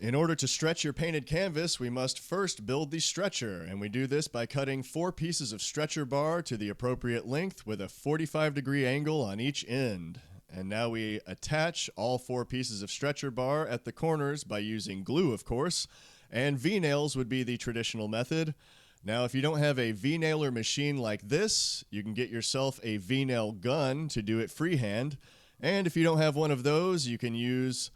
In order to stretch your painted canvas, we must first build the stretcher, and we do this by cutting 4 pieces of stretcher bar to the appropriate length with a 45-degree angle on each end. And now we attach all 4 pieces of stretcher bar at the corners by using glue, of course, and V-nails would be the traditional method. Now, if you don't have a V-nailer machine like this, you can get yourself a V-nail gun to do it freehand. And if you don't have one of those, you can use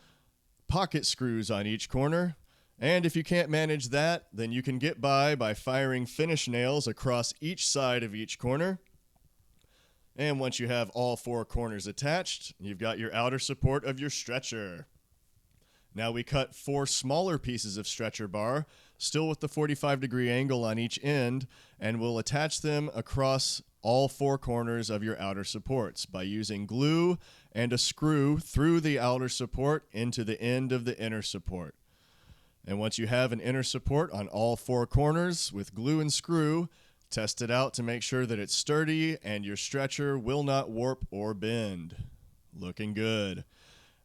pocket screws on each corner. And if you can't manage that, then you can get by firing finish nails across each side of each corner. And once you have all 4 corners attached, you've got your outer support of your stretcher. Now we cut 4 smaller pieces of stretcher bar, still with the 45-degree angle on each end, and we'll attach them across all 4 corners of your outer supports by using glue and a screw through the outer support into the end of the inner support. And once you have an inner support on all 4 corners with glue and screw, test it out to make sure that it's sturdy and your stretcher will not warp or bend. Looking good.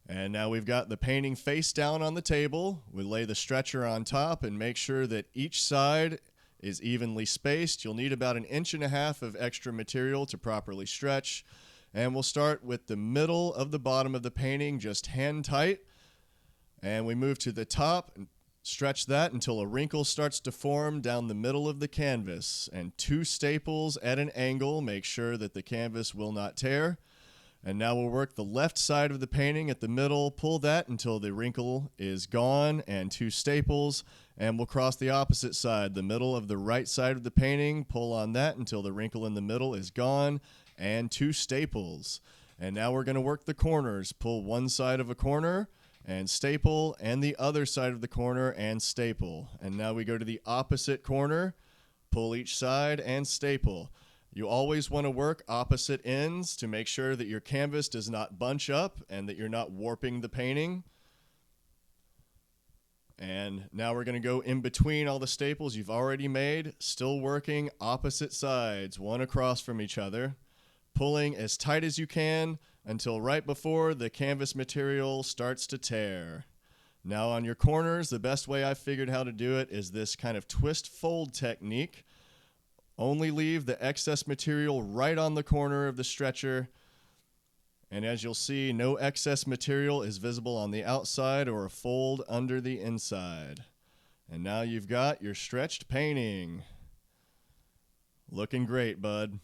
And now we've got the painting face down on the table. We lay the stretcher on top and make sure that each side is evenly spaced. You'll need about 1.5 inches of extra material to properly stretch. And we'll start with the middle of the bottom of the painting, just hand tight. And we move to the top and stretch that until a wrinkle starts to form down the middle of the canvas. And 2 staples at an angle make sure that the canvas will not tear. And now we'll work the left side of the painting at the middle, pull that until the wrinkle is gone, and 2 staples, and we'll cross the opposite side, the middle of the right side of the painting, pull on that until the wrinkle in the middle is gone, and 2 staples. And now we're going to work the corners, pull one side of a corner and staple, and the other side of the corner and staple. And now we go to the opposite corner, pull each side and staple. You always want to work opposite ends to make sure that your canvas does not bunch up and that you're not warping the painting. And now we're going to go in between all the staples you've already made, still working opposite sides, one across from each other, pulling as tight as you can until right before the canvas material starts to tear. Now on your corners, the best way I've figured how to do it is this kind of twist fold technique. Only leave the excess material right on the corner of the stretcher. And as you'll see, no excess material is visible on the outside or a fold under the inside. And now you've got your stretched painting. Looking great, bud.